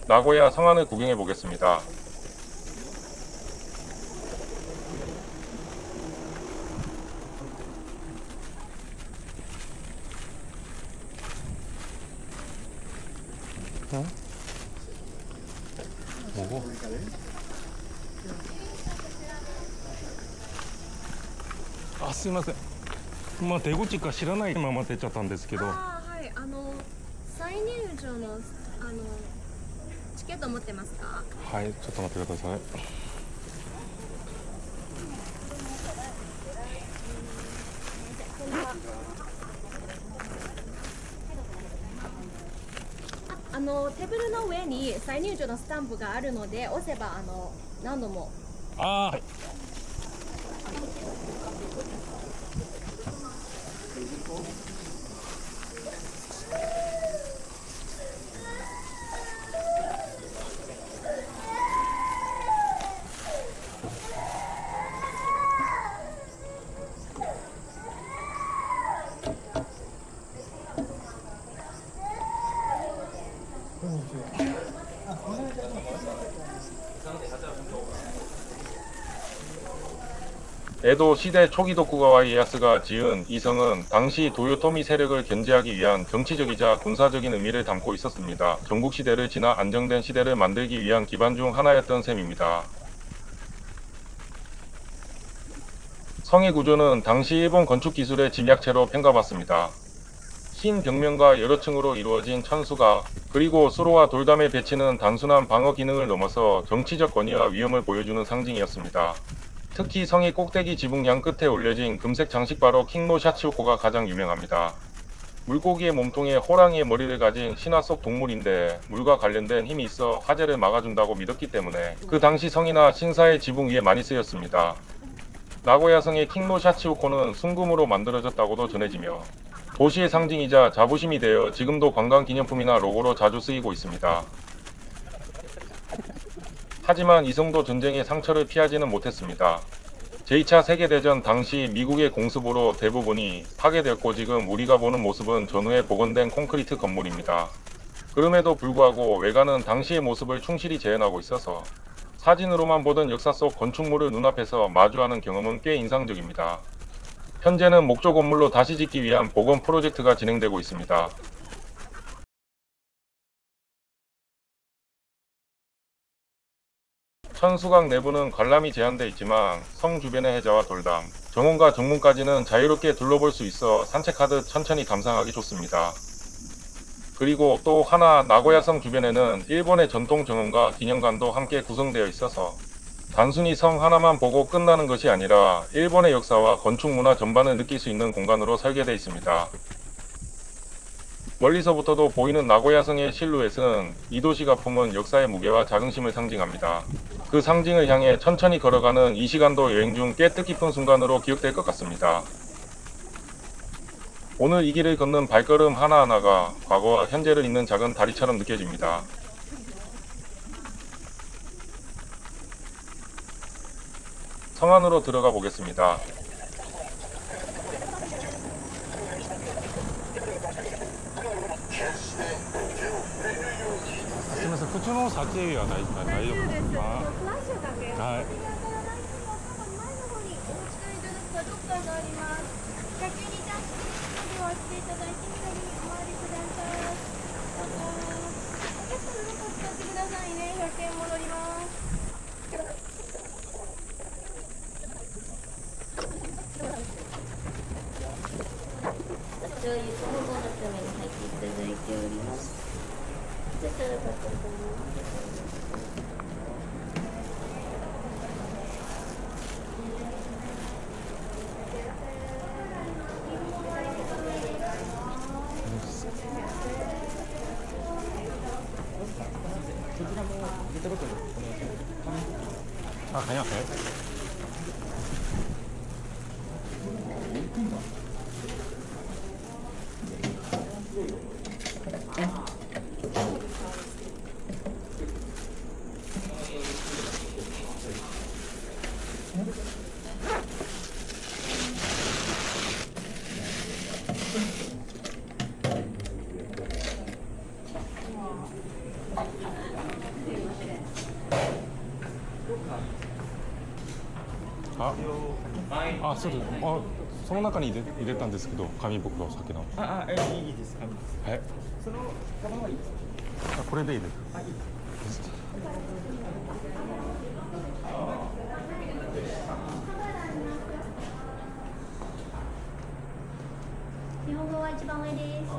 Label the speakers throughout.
Speaker 1: 나고야 성안을 구경해 보겠습니다.
Speaker 2: 뭐고? 아, すいません。まあ出口か知らないまま出ちゃったんですけど。
Speaker 3: はい、再入場のチケット持ってますか？
Speaker 2: はい、ちょっと待ってください。
Speaker 3: テーブルの上に再入場のスタンプがあるので押せば何度も。
Speaker 2: ああ、はい。
Speaker 1: 에도 시대 초기 도쿠가와 이에야스가 지은 이 성은 당시 도요토미 세력을 견제하기 위한 정치적이자 군사적인 의미를 담고 있었습니다. 전국 시대를 지나 안정된 시대를 만들기 위한 기반 중 하나였던 셈입니다. 성의 구조는 당시 일본 건축 기술의 집약체로 평가받습니다. 흰 벽면과 여러 층으로 이루어진 천수각, 그리고 수로와 돌담의 배치는 단순한 방어 기능을 넘어서 정치적 권위와 위험을 보여주는 상징이었습니다. 특히 성의 꼭대기 지붕 양 끝에 올려진 금색 장식바로 킹노 샤치오코가 가장 유명합니다. 물고기의 몸통에 호랑이의 머리를 가진 신화 속 동물인데 물과 관련된 힘이 있어 화재를 막아준다고 믿었기 때문에 그 당시 성이나 신사의 지붕 위에 많이 쓰였습니다. 나고야 성의 킹노 샤치오코는 순금으로 만들어졌다고도 전해지며 도시의 상징이자 자부심이 되어 지금도 관광 기념품이나 로고로 자주 쓰이고 있습니다. 하지만 이 성도 전쟁의 상처를 피하지는 못했습니다. 제2차 세계대전 당시 미국의 공습으로 대부분이 파괴되었고 지금 우리가 보는 모습은 전후에 복원된 콘크리트 건물입니다. 그럼에도 불구하고 외관은 당시의 모습을 충실히 재현하고 있어서 사진으로만 보던 역사 속 건축물을 눈앞에서 마주하는 경험은 꽤 인상적입니다. 현재는 목조 건물로 다시 짓기 위한 복원 프로젝트가 진행되고 있습니다. 천수각 내부는 관람이 제한되어 있지만 성 주변의 해저와 돌담, 정원과 정문까지는 자유롭게 둘러볼 수 있어 산책하듯 천천히 감상하기 좋습니다. 그리고 또 하나 나고야성 주변에는 일본의 전통 정원과 기념관도 함께 구성되어 있어서 단순히 성 하나만 보고 끝나는 것이 아니라 일본의 역사와 건축 문화 전반을 느낄 수 있는 공간으로 설계되어 있습니다. 멀리서부터도 보이는 나고야성의 실루엣은 이 도시가 품은 역사의 무게와 자긍심을 상징합니다. 그 상징을 향해 천천히 걸어가는 이 시간도 여행 중 꽤 뜻깊은 순간으로 기억될 것 같습니다. 오늘 이 길을 걷는 발걸음 하나하나가 과거와 현재를 잇는 작은 다리처럼 느껴집니다. 성 안으로 들어가 보겠습니다.
Speaker 2: すみません、普通の撮影は大丈夫
Speaker 3: 大丈夫です。
Speaker 2: ですか？
Speaker 3: フラッシュだけ。
Speaker 2: はい。
Speaker 3: 前の方にお持ち帰りいただくかどっかがあります。先にジャンプではしていただいて左にお回りください。どうぞ。お客様の方使ってくださいね。100円戻ります。醤油とごぼうのために入っていただいております。で、それだと思います。
Speaker 2: 아, 그냥 돼? あ、そうです。あ、その中に入れたんですけど、紙袋、酒の。
Speaker 4: いいです。
Speaker 2: え、
Speaker 4: そのカバンはいいですか？
Speaker 2: これでいいです。
Speaker 3: 日本語は一番上です。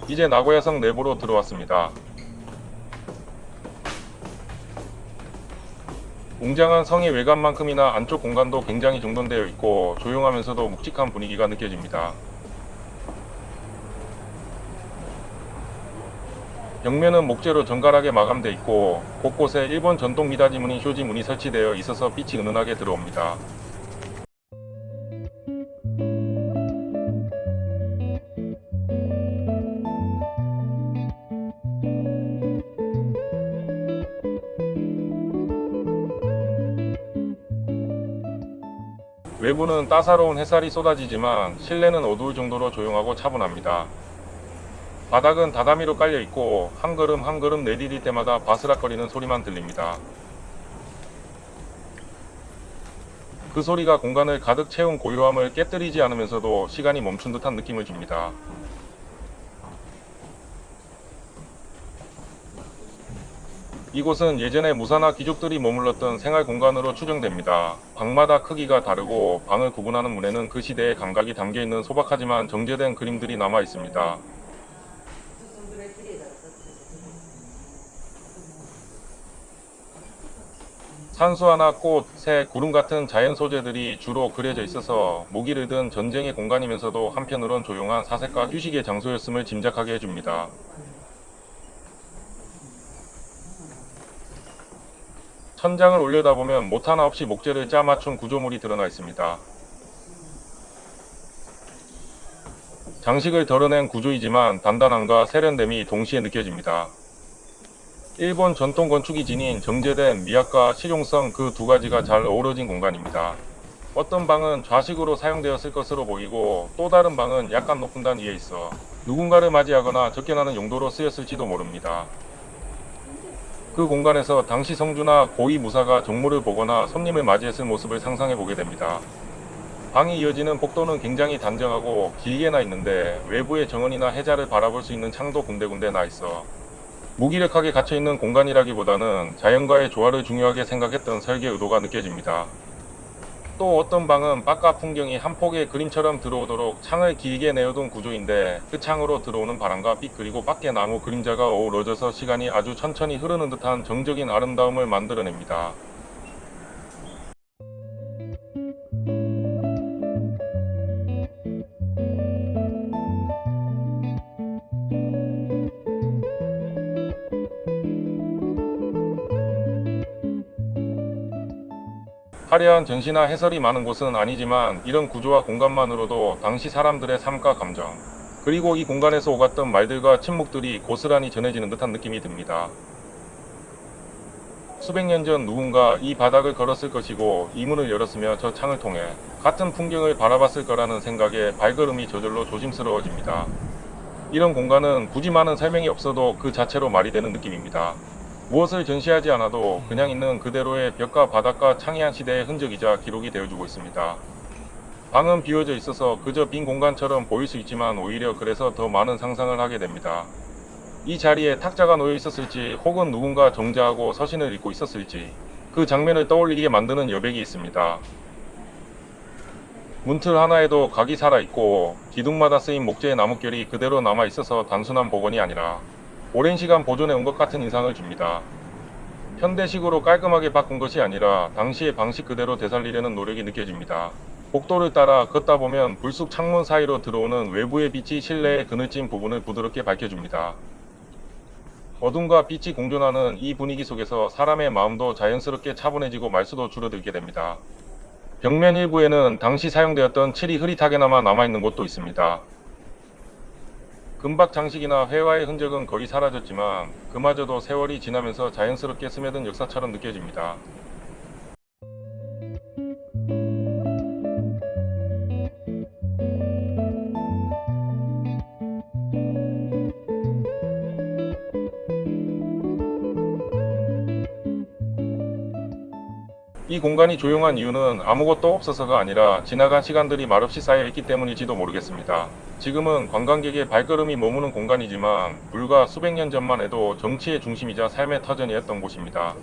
Speaker 1: 이제 나고야성 내부로 들어왔습니다. 웅장한 성의 외관만큼이나 안쪽 공간도 굉장히 정돈되어 있고 조용하면서도 묵직한 분위기가 느껴집니다. 벽면은 목재로 정갈하게 마감되어 있고 곳곳에 일본 전통 미다지 무늬 쇼지 문이 설치되어 있어서 빛이 은은하게 들어옵니다. 외부는 따사로운 햇살이 쏟아지지만 실내는 어두울 정도로 조용하고 차분합니다. 바닥은 다다미로 깔려 있고 한 걸음 한 걸음 내디딜 때마다 바스락거리는 소리만 들립니다. 그 소리가 공간을 가득 채운 고요함을 깨뜨리지 않으면서도 시간이 멈춘 듯한 느낌을 줍니다. 이곳은 예전에 무사나 귀족들이 머물렀던 생활 공간으로 추정됩니다. 방마다 크기가 다르고 방을 구분하는 문에는 그 시대의 감각이 담겨있는 소박하지만 정제된 그림들이 남아 있습니다. 산수화나 꽃, 새, 구름 같은 자연 소재들이 주로 그려져 있어서 모기를 든 전쟁의 공간이면서도 한편으론 조용한 사색과 휴식의 장소였음을 짐작하게 해줍니다. 천장을 올려다보면 못 하나 없이 목재를 짜 맞춘 구조물이 드러나 있습니다. 장식을 덜어낸 구조이지만 단단함과 세련됨이 동시에 느껴집니다. 일본 전통 건축이 지닌 정제된 미학과 실용성 그 두 가지가 잘 어우러진 공간입니다. 어떤 방은 좌식으로 사용되었을 것으로 보이고 또 다른 방은 약간 높은 단 위에 있어 누군가를 맞이하거나 접견하는 용도로 쓰였을지도 모릅니다. 그 공간에서 당시 성주나 고위 무사가 정무를 보거나 손님을 맞이했을 모습을 상상해 보게 됩니다. 방이 이어지는 복도는 굉장히 단정하고 길게 나 있는데 외부의 정원이나 해자를 바라볼 수 있는 창도 군데군데 나 있어 무기력하게 갇혀있는 공간이라기보다는 자연과의 조화를 중요하게 생각했던 설계 의도가 느껴집니다. 또 어떤 방은 바깥 풍경이 한 폭의 그림처럼 들어오도록 창을 길게 내어둔 구조인데 그 창으로 들어오는 바람과 빛 그리고 밖의 나무 그림자가 어우러져서 시간이 아주 천천히 흐르는 듯한 정적인 아름다움을 만들어냅니다. 화려한 전시나 해설이 많은 곳은 아니지만 이런 구조와 공간만으로도 당시 사람들의 삶과 감정, 그리고 이 공간에서 오갔던 말들과 침묵들이 고스란히 전해지는 듯한 느낌이 듭니다. 수백 년 전 누군가 이 바닥을 걸었을 것이고 이 문을 열었으며 저 창을 통해 같은 풍경을 바라봤을 거라는 생각에 발걸음이 저절로 조심스러워집니다. 이런 공간은 굳이 많은 설명이 없어도 그 자체로 말이 되는 느낌입니다. 무엇을 전시하지 않아도 그냥 있는 그대로의 벽과 바닥과 창이 한 시대의 흔적이자 기록이 되어주고 있습니다. 방은 비워져 있어서 그저 빈 공간처럼 보일 수 있지만 오히려 그래서 더 많은 상상을 하게 됩니다. 이 자리에 탁자가 놓여 있었을지 혹은 누군가 정자하고 서신을 읽고 있었을지 그 장면을 떠올리게 만드는 여백이 있습니다. 문틀 하나에도 각이 살아있고 기둥마다 쓰인 목재의 나뭇결이 그대로 남아있어서 단순한 복원이 아니라 오랜 시간 보존해 온 것 같은 인상을 줍니다. 현대식으로 깔끔하게 바꾼 것이 아니라 당시의 방식 그대로 되살리려는 노력이 느껴집니다. 복도를 따라 걷다 보면 불쑥 창문 사이로 들어오는 외부의 빛이 실내의 그늘진 부분을 부드럽게 밝혀줍니다. 어둠과 빛이 공존하는 이 분위기 속에서 사람의 마음도 자연스럽게 차분해지고 말수도 줄어들게 됩니다. 벽면 일부에는 당시 사용되었던 칠이 흐릿하게나마 남아있는 곳도 있습니다. 금박 장식이나 회화의 흔적은 거의 사라졌지만 그마저도 세월이 지나면서 자연스럽게 스며든 역사처럼 느껴집니다. 이 공간이 조용한 이유는 아무것도 없어서가 아니라 지나간 시간들이 말없이 쌓여있기 때문일지도 모르겠습니다. 지금은 관광객의 발걸음이 머무는 공간이지만 불과 수백 년 전만 해도 정치의 중심이자 삶의 터전이었던 곳입니다.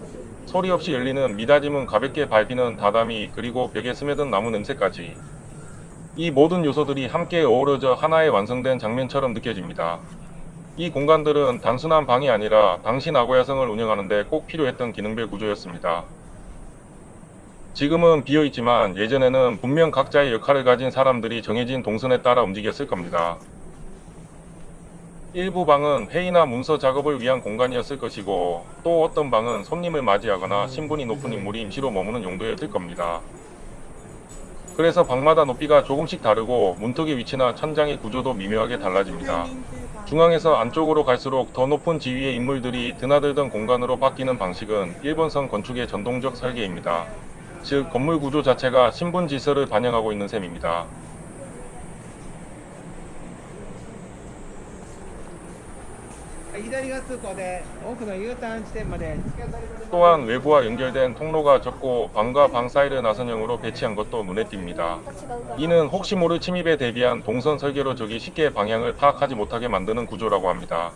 Speaker 1: 소리 없이 열리는 미닫이 문, 가볍게 밟히는 다다미, 그리고 벽에 스며든 나무 냄새까지 이 모든 요소들이 함께 어우러져 하나의 완성된 장면처럼 느껴집니다. 이 공간들은 단순한 방이 아니라 당시 나고야성을 운영하는 데 꼭 필요했던 기능별 구조였습니다. 지금은 비어있지만 예전에는 분명 각자의 역할을 가진 사람들이 정해진 동선에 따라 움직였을 겁니다. 일부 방은 회의나 문서 작업을 위한 공간이었을 것이고, 또 어떤 방은 손님을 맞이하거나 신분이 높은 인물이 임시로 머무는 용도였을 겁니다. 그래서 방마다 높이가 조금씩 다르고 문턱의 위치나 천장의 구조도 미묘하게 달라집니다. 중앙에서 안쪽으로 갈수록 더 높은 지위의 인물들이 드나들던 공간으로 바뀌는 방식은 일본성 건축의 전통적 설계입니다. 즉, 건물 구조 자체가 신분 질서를 반영하고 있는 셈입니다. 또한 외부와 연결된 통로가 적고 방과 방 사이를 나선형으로 배치한 것도 눈에 띕니다. 이는 혹시 모를 침입에 대비한 동선 설계로 적이 쉽게 방향을 파악하지 못하게 만드는 구조라고 합니다.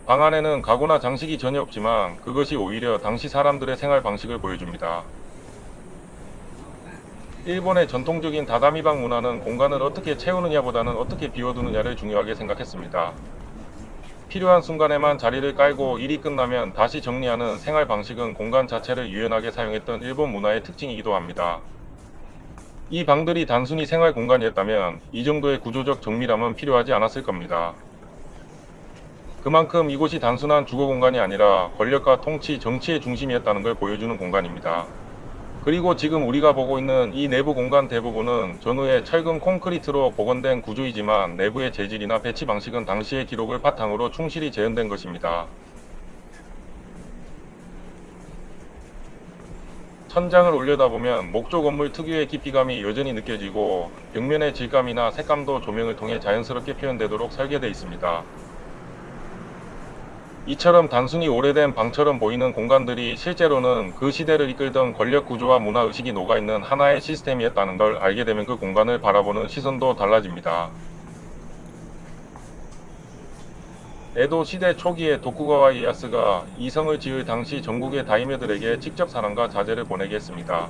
Speaker 1: 방 안에는 가구나 장식이 전혀 없지만 그것이 오히려 당시 사람들의 생활 방식을 보여줍니다. 일본의 전통적인 다다미방 문화는 공간을 어떻게 채우느냐보다는 어떻게 비워두느냐를 중요하게 생각했습니다. 필요한 순간에만 자리를 깔고 일이 끝나면 다시 정리하는 생활 방식은 공간 자체를 유연하게 사용했던 일본 문화의 특징이기도 합니다. 이 방들이 단순히 생활 공간이었다면 이 정도의 구조적 정밀함은 필요하지 않았을 겁니다. 그만큼 이곳이 단순한 주거 공간이 아니라 권력과 통치, 정치의 중심이었다는 걸 보여주는 공간입니다. 그리고 지금 우리가 보고 있는 이 내부 공간 대부분은 전후에 철근 콘크리트로 복원된 구조이지만 내부의 재질이나 배치 방식은 당시의 기록을 바탕으로 충실히 재현된 것입니다. 천장을 올려다보면 목조 건물 특유의 깊이감이 여전히 느껴지고 벽면의 질감이나 색감도 조명을 통해 자연스럽게 표현되도록 설계되어 있습니다. 이처럼 단순히 오래된 방처럼 보이는 공간들이 실제로는 그 시대를 이끌던 권력 구조와 문화의식이 녹아있는 하나의 시스템이었다는 걸 알게 되면 그 공간을 바라보는 시선도 달라집니다. 에도 시대 초기에 도쿠가와 이에야스가 이 성을 지을 당시 전국의 다이묘들에게 직접 사랑과 자재를 보내게 했습니다.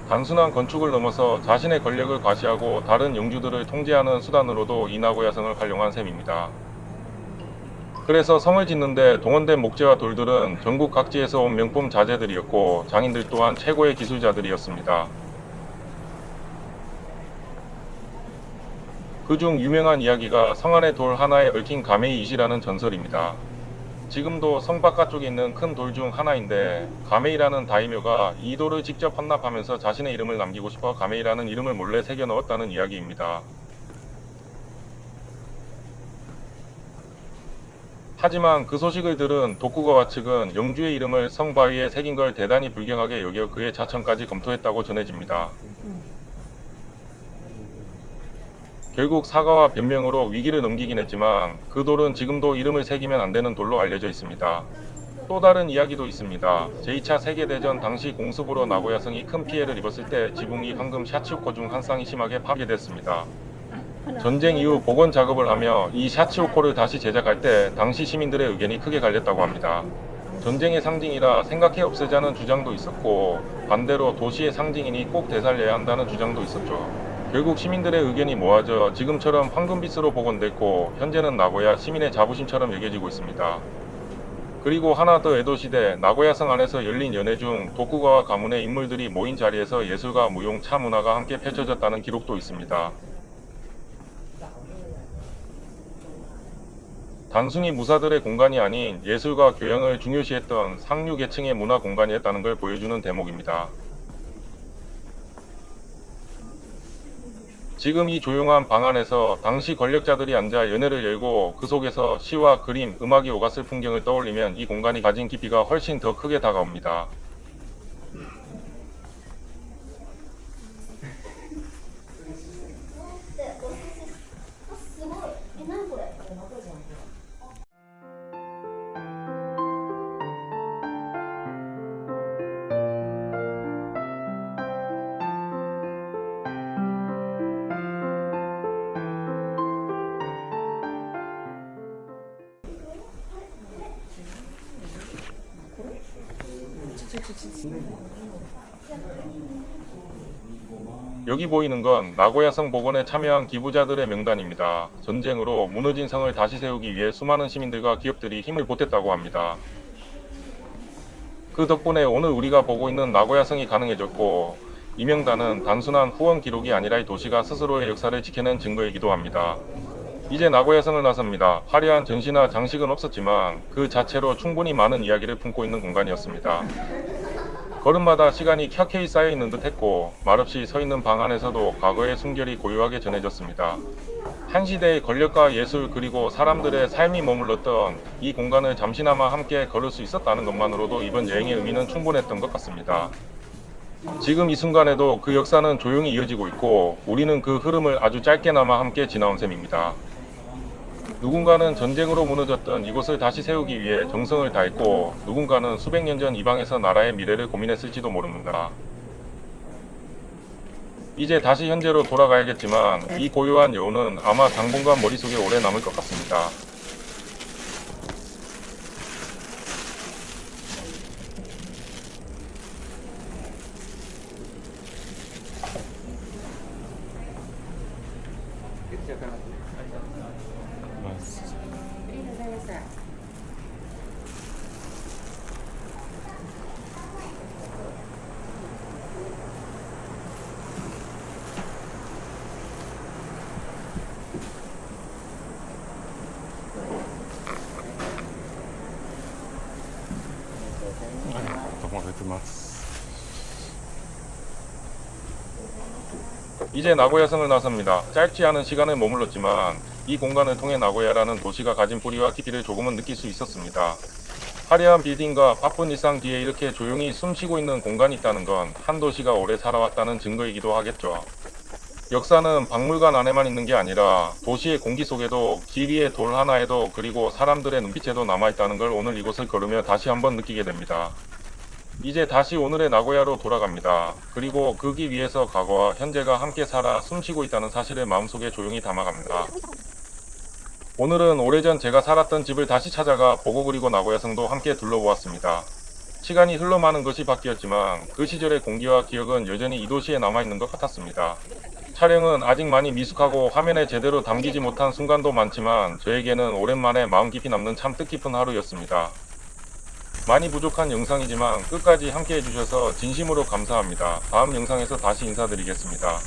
Speaker 1: 단순한 건축을 넘어서 자신의 권력을 과시하고 다른 영주들을 통제하는 수단으로도 이 나고야성을 활용한 셈입니다. 그래서 성을 짓는데 동원된 목재와 돌들은 전국 각지에서 온 명품 자재들이었고 장인들 또한 최고의 기술자들이었습니다. 그중 유명한 이야기가 성 안의 돌 하나에 얽힌 가메이 이시라는 전설입니다. 지금도 성 바깥쪽에 있는 큰 돌 중 하나인데 가메이라는 다이묘가 이 돌을 직접 헌납하면서 자신의 이름을 남기고 싶어 가메이라는 이름을 몰래 새겨 넣었다는 이야기입니다. 하지만 그 소식을 들은 도쿠가와 측은 영주의 이름을 성 바위에 새긴 걸 대단히 불경하게 여겨 그의 자천까지 검토했다고 전해집니다. 결국 사과와 변명으로 위기를 넘기긴 했지만 그 돌은 지금도 이름을 새기면 안 되는 돌로 알려져 있습니다. 또 다른 이야기도 있습니다. 제2차 세계대전 당시 공습으로 나고야성이 큰 피해를 입었을 때 지붕이 황금 샤치오코 중 한 쌍이 심하게 파괴됐습니다. 전쟁 이후 복원 작업을 하며 이 샤치오코를 다시 제작할 때 당시 시민들의 의견이 크게 갈렸다고 합니다. 전쟁의 상징이라 생각해 없애자는 주장도 있었고 반대로 도시의 상징이니 꼭 되살려야 한다는 주장도 있었죠. 결국 시민들의 의견이 모아져 지금처럼 황금빛으로 복원됐고 현재는 나고야 시민의 자부심처럼 여겨지고 있습니다. 그리고 하나 더 에도 시대 나고야성 안에서 열린 연회 중 도쿠가와 가문의 인물들이 모인 자리에서 예술과 무용, 차 문화가 함께 펼쳐졌다는 기록도 있습니다. 단순히 무사들의 공간이 아닌 예술과 교양을 중요시했던 상류 계층의 문화 공간이었다는 걸 보여주는 대목입니다. 지금 이 조용한 방 안에서 당시 권력자들이 앉아 연회를 열고 그 속에서 시와 그림, 음악이 오갔을 풍경을 떠올리면 이 공간이 가진 깊이가 훨씬 더 크게 다가옵니다. 여기 보이는 건 나고야성 복원에 참여한 기부자들의 명단입니다. 전쟁으로 무너진 성을 다시 세우기 위해 수많은 시민들과 기업들이 힘을 보탰다고 합니다. 그 덕분에 오늘 우리가 보고 있는 나고야성이 가능해졌고, 이 명단은 단순한 후원 기록이 아니라 이 도시가 스스로의 역사를 지켜낸 증거이기도 합니다. 이제 나고야성을 나섭니다. 화려한 전시나 장식은 없었지만 그 자체로 충분히 많은 이야기를 품고 있는 공간이었습니다. 걸음마다 시간이 켜켜이 쌓여있는 듯 했고, 말없이 서 있는 방 안에서도 과거의 숨결이 고요하게 전해졌습니다. 한 시대의 권력과 예술 그리고 사람들의 삶이 머물렀던 이 공간을 잠시나마 함께 걸을 수 있었다는 것만으로도 이번 여행의 의미는 충분했던 것 같습니다. 지금 이 순간에도 그 역사는 조용히 이어지고 있고, 우리는 그 흐름을 아주 짧게나마 함께 지나온 셈입니다. 누군가는 전쟁으로 무너졌던 이곳을 다시 세우기 위해 정성을 다했고, 누군가는 수백 년 전 이 방에서 나라의 미래를 고민했을지도 모릅니다. 이제 다시 현재로 돌아가야겠지만 이 고요한 여운은 아마 당분간 머릿속에 오래 남을 것 같습니다. 이제 나고야성을 나섭니다. 짧지 않은 시간을 머물렀지만 이 공간을 통해 나고야라는 도시가 가진 뿌리와 깊이를 조금은 느낄 수 있었습니다. 화려한 빌딩과 바쁜 일상 뒤에 이렇게 조용히 숨쉬고 있는 공간이 있다는 건 한 도시가 오래 살아왔다는 증거이기도 하겠죠. 역사는 박물관 안에만 있는 게 아니라 도시의 공기 속에도, 길 위의 돌 하나에도, 그리고 사람들의 눈빛에도 남아있다는 걸 오늘 이곳을 걸으며 다시 한번 느끼게 됩니다. 이제 다시 오늘의 나고야로 돌아갑니다. 그리고 그 길 위에서 과거와 현재가 함께 살아 숨쉬고 있다는 사실을 마음속에 조용히 담아갑니다. 오늘은 오래전 제가 살았던 집을 다시 찾아가 보고 그리고 나고야성도 함께 둘러보았습니다. 시간이 흘러 많은 것이 바뀌었지만 그 시절의 공기와 기억은 여전히 이 도시에 남아있는 것 같았습니다. 촬영은 아직 많이 미숙하고 화면에 제대로 담기지 못한 순간도 많지만 저에게는 오랜만에 마음 깊이 남는 참 뜻깊은 하루였습니다. 많이 부족한 영상이지만 끝까지 함께 해주셔서 진심으로 감사합니다. 다음 영상에서 다시 인사드리겠습니다.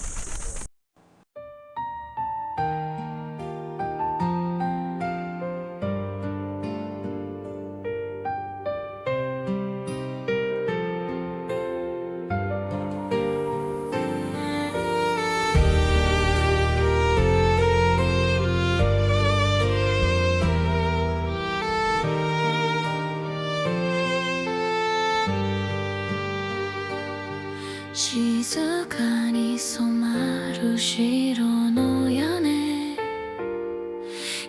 Speaker 5: 静かに染まる白の屋根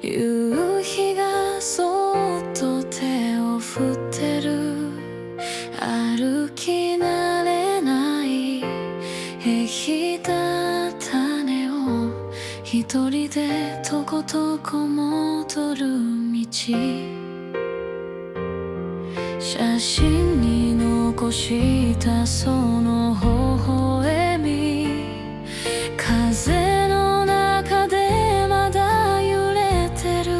Speaker 5: 夕日がそっと手を振ってる歩き慣れないへひた種を一人でとことこ戻る道写真に残したその微笑み風の中でまだ揺れてる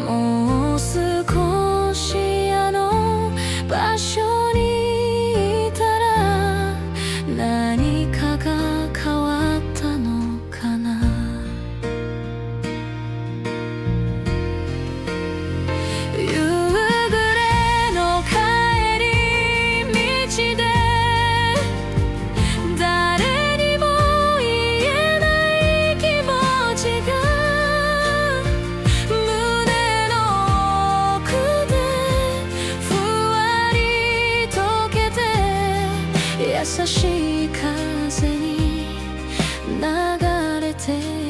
Speaker 5: もう少しあの場所にいたら何かが変わったのかな優しい風に流れて